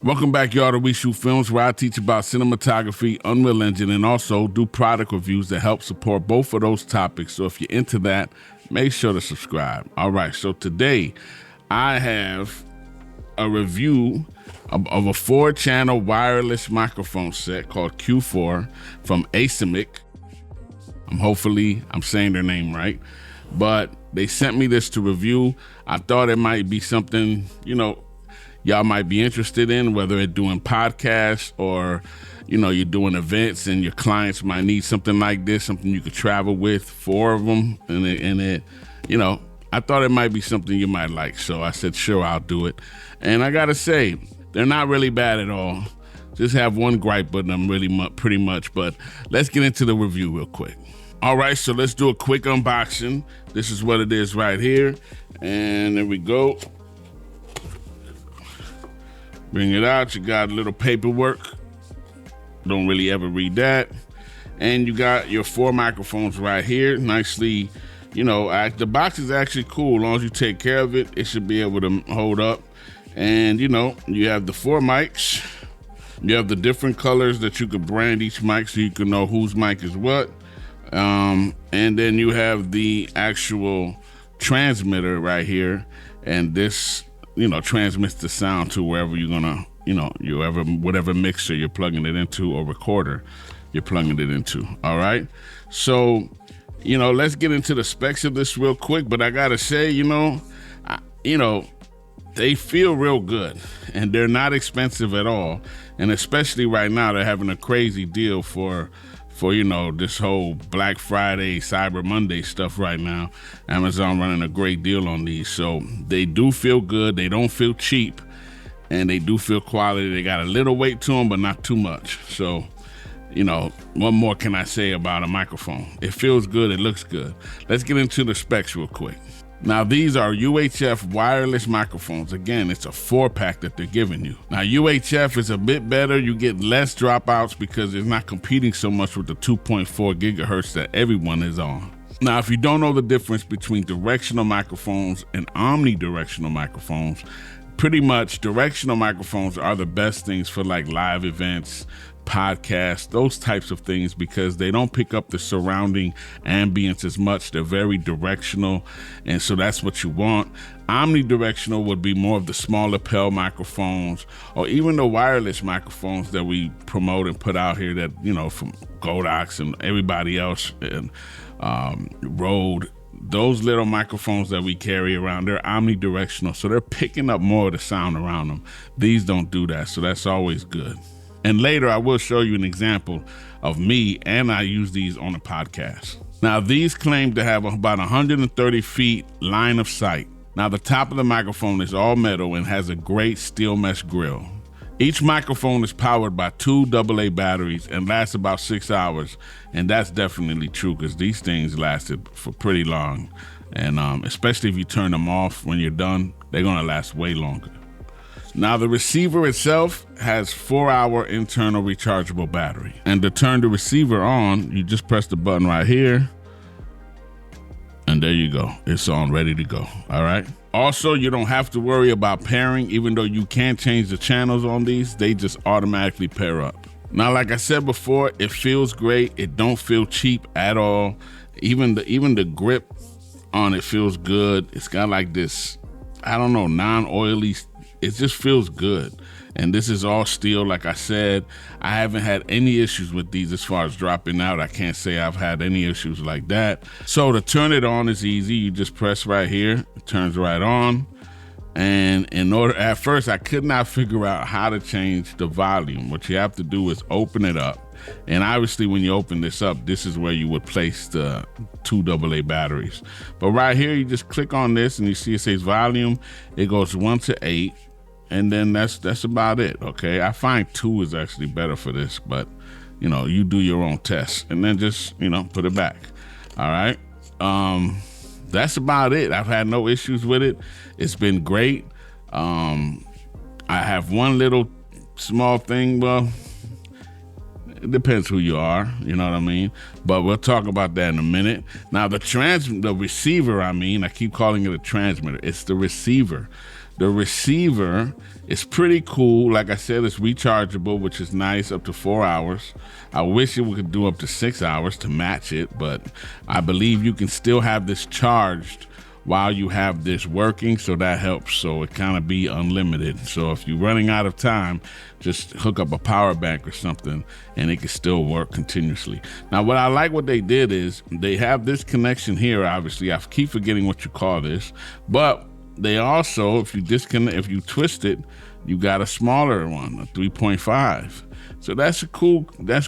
Welcome back, y'all, to We Shoot Films, where I teach about cinematography, Unreal Engine, and also do product reviews that help support both of those topics. So if you're into that, make sure to subscribe. All right, so today I have a review of a 4-channel wireless microphone set called Q4 from Asimic. Hopefully I'm saying their name right, but they sent me this to review. I thought it might be something, y'all might be interested in, whether it's doing podcasts or, you're doing events and your clients might need something like this, something you could travel with, 4 of them. And I thought it might be something you might like. So I said, sure, I'll do it. And I got to say, they're not really bad at all. Just have one gripe with them pretty much. But let's get into the review real quick. All right, so let's do a quick unboxing. This is what it is right here. And there we go. Bring it out, you got a little paperwork. Don't really ever read that. And you got your 4 microphones right here, nicely, the box is actually cool. As long as you take care of it, it should be able to hold up. And you have the 4 mics. You have the different colors that you could brand each mic so you can know whose mic is what. And then you have the actual transmitter right here. And this transmits the sound to wherever you're gonna, whatever mixer you're plugging it into or recorder you're plugging it into. All right. So, let's get into the specs of this real quick. But I gotta say, they feel real good and they're not expensive at all. And especially right now, they're having a crazy deal for this whole Black Friday, Cyber Monday stuff right now. Amazon running a great deal on these. So they do feel good. They don't feel cheap. And they do feel quality. They got a little weight to them, but not too much. So, what more can I say about a microphone? It feels good. It looks good. Let's get into the specs real quick. Now, these are UHF wireless microphones. Again, it's a 4-pack that they're giving you. Now, UHF is a bit better. You get less dropouts because it's not competing so much with the 2.4 gigahertz that everyone is on. Now, if you don't know the difference between directional microphones and omnidirectional microphones, pretty much directional microphones are the best things for like live events, podcasts, those types of things, because they don't pick up the surrounding ambience as much. They're very directional, and so that's what you want. Omnidirectional would be more of the smaller lapel microphones, or even the wireless microphones that we promote and put out here that, from Godox and everybody else, and Rode. Those little microphones that we carry around, they're omnidirectional, so they're picking up more of the sound around them. These don't do that, so that's always good. And later, I will show you an example of me, and I use these on a podcast. Now, these claim to have about 130 feet line of sight. Now, the top of the microphone is all metal and has a great steel mesh grill. Each microphone is powered by 2 AA batteries and lasts about 6 hours. And that's definitely true because these things lasted for pretty long. And especially if you turn them off when you're done, they're going to last way longer. Now, the receiver itself has 4-hour internal rechargeable battery. And to turn the receiver on, you just press the button right here. And there you go. It's on, ready to go. All right. Also, you don't have to worry about pairing, even though you can change the channels on these. They just automatically pair up. Now, like I said before, it feels great. It don't feel cheap at all. Even the grip on it feels good. It's got like this, non-oily. It just feels good. And this is all steel. Like I said, I haven't had any issues with these as far as dropping out. I can't say I've had any issues like that. So to turn it on is easy. You just press right here. It turns right on. And at first I could not figure out how to change the volume. What you have to do is open it up. And obviously when you open this up, this is where you would place the 2 AA batteries. But right here, you just click on this and you see it says volume. It goes 1 to 8. And then that's about it, okay? I find 2 is actually better for this, but, you do your own test. And then just, put it back, all right? That's about it. I've had no issues with it. It's been great. I have one little small thing, well, it depends who you are, you know what I mean? But we'll talk about that in a minute. Now, the receiver, I keep calling it a transmitter. It's the receiver. The receiver is pretty cool. Like I said, it's rechargeable, which is nice, up to 4 hours. I wish we could do up to 6 hours to match it, but I believe you can still have this charged while you have this working, so that helps. So it kind of be unlimited. So if you're running out of time, just hook up a power bank or something and it can still work continuously. Now, what I like what they did is they have this connection here. Obviously, I keep forgetting what you call this, but they also, if you twist it, you got a smaller one, a 3.5. So that's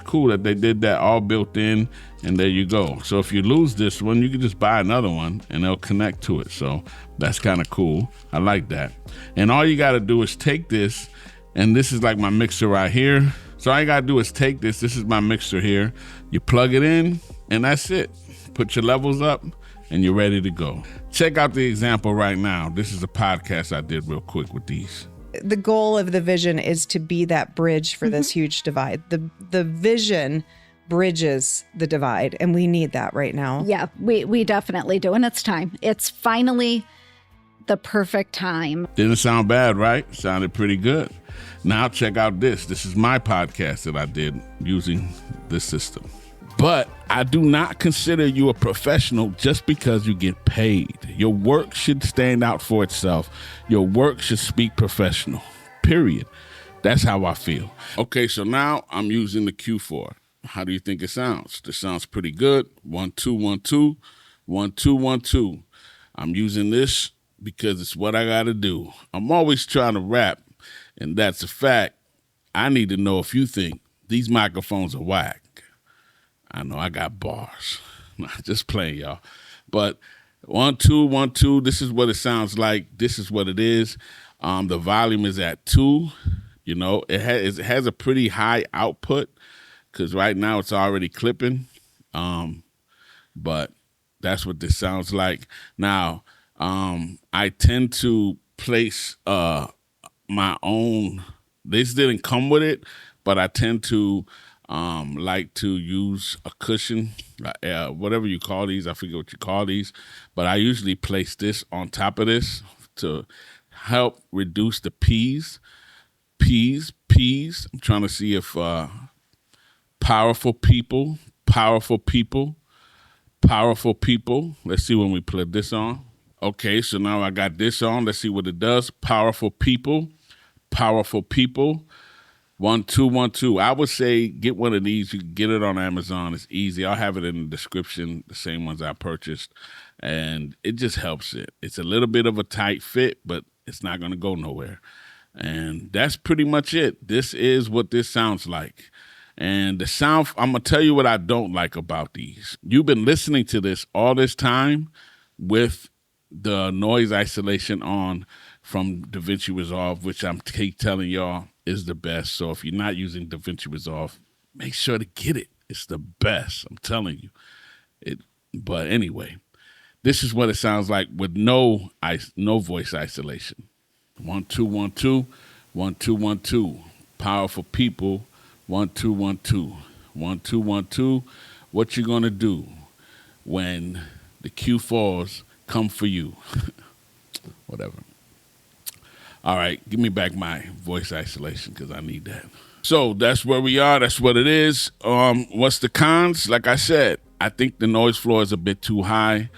cool that they did that all built in, and there you go. So if you lose this one, you can just buy another one and they'll connect to it. So that's kind of cool. I like that. And all you got to do is take this, and this is like my mixer right here. So all you got to do is take this. This is my mixer here. You plug it in, and that's it. Put your levels up, and you're ready to go. Check out the example right now. This is a podcast I did real quick with these. The goal of the vision is to be that bridge for this huge divide. The vision bridges the divide, and we need that right now. Yeah, we definitely do, and it's time. It's finally the perfect time. Didn't sound bad, right? Sounded pretty good. Now check out this. This is my podcast that I did using this system. But I do not consider you a professional just because you get paid. Your work should stand out for itself. Your work should speak professional, period. That's how I feel. Okay, so now I'm using the Q4. How do you think it sounds? This sounds pretty good. 1, 2, 1, 2, 1, 2, 1, 2. I'm using this because it's what I got to do. I'm always trying to rap, and that's a fact. I need to know if you think these microphones are whack. I know I got bars. Just playing, y'all. But 1, 2, 1, 2. This is what it sounds like. This is what it is. The volume is at 2. You know, it has a pretty high output because right now it's already clipping. But that's what this sounds like. Now, I tend to place my own. This didn't come with it, but I tend to like to use a cushion, whatever you call these. I forget what you call these, but I usually place this on top of this to help reduce the P's. I'm trying to see if powerful people. Let's see when we put this on. Okay, so now I got this on. Let's see what it does. Powerful people. 1, 2, 1, 2. I would say get one of these. You can get it on Amazon. It's easy. I'll have it in the description, the same ones I purchased. And it just helps it. It's a little bit of a tight fit, but it's not going to go nowhere. And that's pretty much it. This is what this sounds like. And the sound, I'm going to tell you what I don't like about these. You've been listening to this all this time with the noise isolation on from DaVinci Resolve, which I'm keep telling y'all is the best. So if you're not using DaVinci Resolve, make sure to get it. It's the best. I'm telling you. But anyway, this is what it sounds like with no voice isolation. 1, 2, 1, 2, 1, 2, 1, 2. Powerful people. 1, 2, 1, 2. 1, 2, 1, 2. What you gonna do when the Q4s come for you? Whatever. All right, give me back my voice isolation because I need that. So that's where we are. That's what it is. What's the cons? Like I said, I think the noise floor is a bit too high,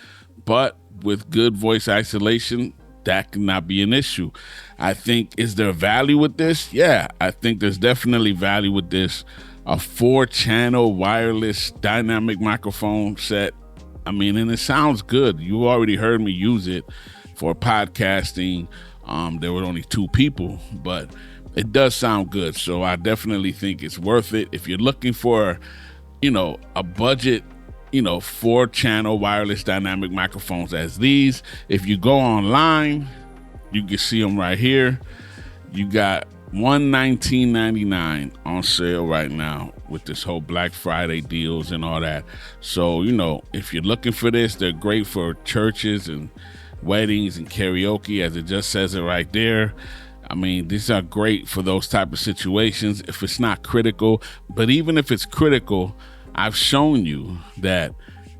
but with good voice isolation, that cannot be an issue. I think, is there value with this? Yeah, I think there's definitely value with this. A 4-channel wireless dynamic microphone set. I mean, and it sounds good. You already heard me use it for podcasting. There were only 2 people, but it does sound good. So I definitely think it's worth it. If you're looking for, a budget, 4-channel wireless dynamic microphones as these, if you go online, you can see them right here. You got $119.99 on sale right now with this whole Black Friday deals and all that. So, if you're looking for this, they're great for churches and weddings and karaoke, as it just says it right there. I mean, these are great for those type of situations if it's not critical. But even if it's critical, I've shown you that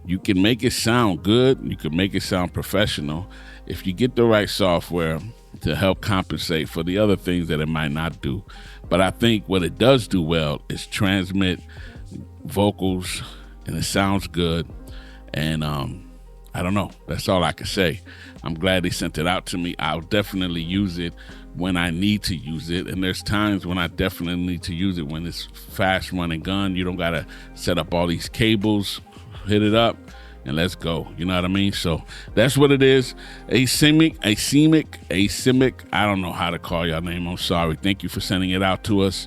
you can make it sound good. You can make it sound professional if you get the right software to help compensate for the other things that it might not do. But I think what it does do well is transmit vocals, and it sounds good. And I don't know. That's all I can say. I'm glad they sent it out to me. I'll definitely use it when I need to use it. And there's times when I definitely need to use it when it's fast running gun. You don't got to set up all these cables, hit it up, and let's go. You know what I mean? So that's what it is. Asemic. I don't know how to call your name. I'm sorry. Thank you for sending it out to us.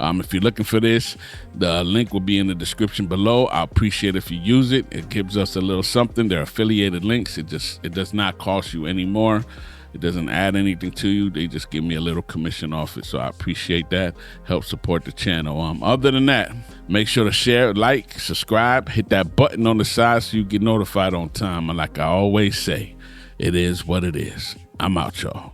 If you're looking for this, the link will be in the description below. I appreciate if you use it. It gives us a little something. They're affiliated links. It does not cost you any more. It doesn't add anything to you. They just give me a little commission off it. So I appreciate that. Help support the channel. Other than that, make sure to share, like, subscribe, hit that button on the side so you get notified on time. And like I always say, it is what it is. I'm out, y'all.